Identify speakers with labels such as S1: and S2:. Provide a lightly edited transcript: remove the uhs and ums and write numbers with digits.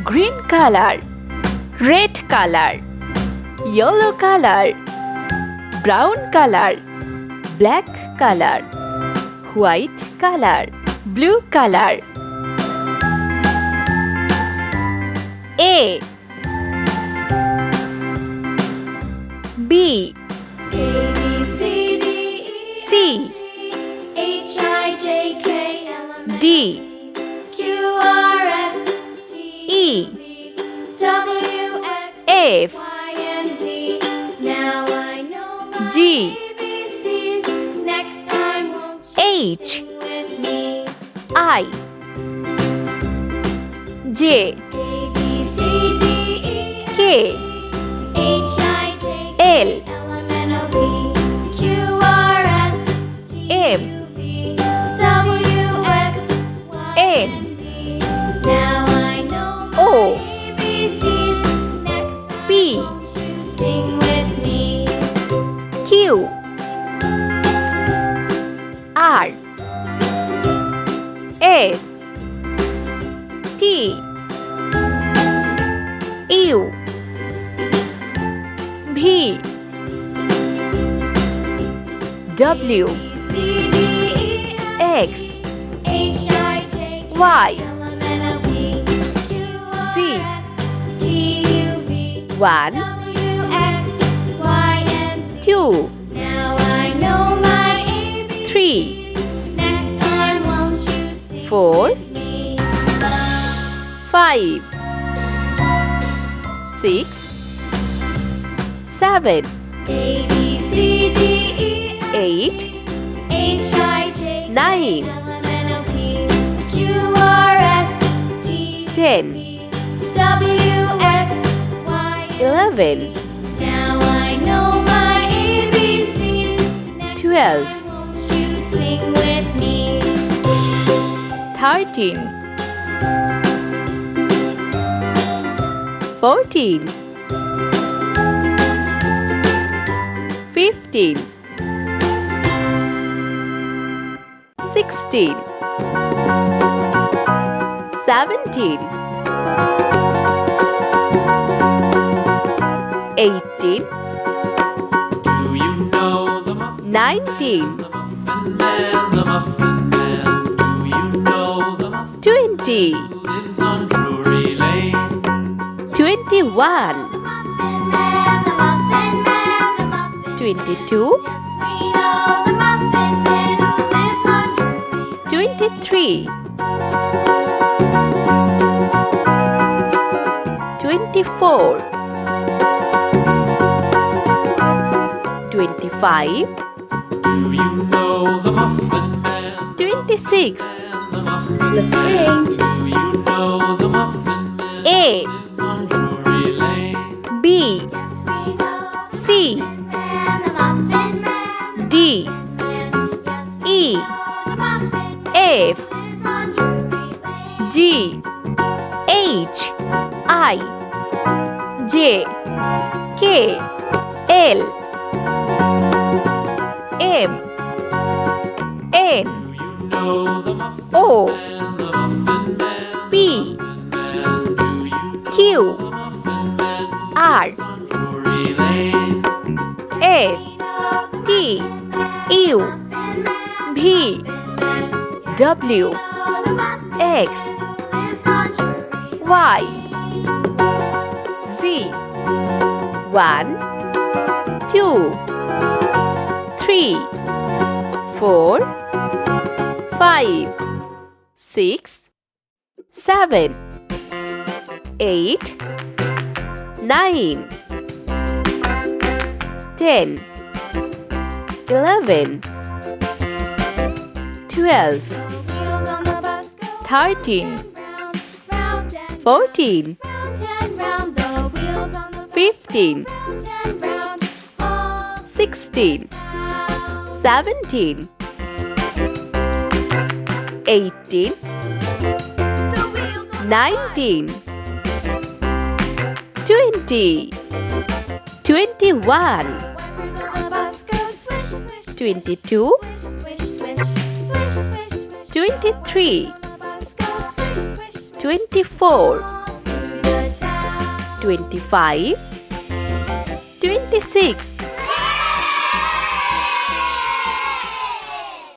S1: green color, red color, yellow color, brown color, black color, white color, blue color. A B
S2: A, B, C, D, E,
S1: C
S2: F, G, H, I, J, K, L, M, N,
S1: D
S2: Q, R, S, T,
S1: E
S2: V, W, X,
S1: F
S2: Y, and Z. Now I know my
S1: G
S2: ABCs. Next time, won't you
S1: H
S2: sing with me?
S1: I J
S2: A, B, C, D, E, F,
S1: K
S2: H, I, J,
S1: L
S2: L, M, N, O, P, Q, R, S, T,
S1: M
S2: U, V, W, X, Y,
S1: N
S2: and Z. Now I know my
S1: O
S2: ABCs. Next time,
S1: P
S2: won't you sing with me?
S1: Q R S T U V W
S2: C, D, E, F,
S1: X
S2: H, I, J, K,
S1: Y
S2: L, M, N, O, P, Q, R,
S1: Z
S2: S, T, U, V,
S1: 1
S2: W, X, Y, and Z.
S1: 2
S2: Now I know my ABCs.
S1: 3
S2: Next time, won't you sing
S1: 4
S2: with me?
S1: 5 6 7
S2: A, B, C, D, E, F,
S1: 8
S2: H, I, J, K,
S1: 9
S2: L, M, N, O, P, Q, R, S, T,
S1: 10
S2: V, W, X, Y, and
S1: 11
S2: Now I know my ABCs. Next
S1: 12
S2: time, won't you sing with me?
S1: 13 14 15 16 17 18
S3: Do you know the Muffin
S1: 19
S3: the Muffin Man, the Muffin Man? Do you know the Muffin
S1: 20
S3: who lives on Drury Lane?
S1: 21
S2: The Muffin Man, the Muffin Man, the Muffin
S1: 22
S2: Yes, we know the Muffin Man who lives on Drury Lane.
S1: 23 24 25
S3: Do you know the Muffin Man?
S1: 26
S3: The Muffin
S2: Let's
S3: Man.
S2: paint.
S3: Do you know the Muffin Man
S1: A
S3: who lives on Drury Lane?
S1: B
S2: Yes, we know the
S1: C
S2: Man, the Muffin Man,
S1: D
S2: yes, we
S1: E
S2: know the Muffin Man
S1: F
S2: lives on Drury Lane.
S1: G H I J K L M N
S3: Do you know the Muffin
S1: O
S3: Man, the Muffin Man?
S1: P
S3: Man, do you know
S1: Q
S3: the Muffin Man who
S1: R
S3: lives on Drury Lane?
S1: S T U V W X Y Z 1 2 3 4 5 6 7 8 9 10 11 12 13 14 15 16 17 18 19 20 21 22 23 24 25, 26,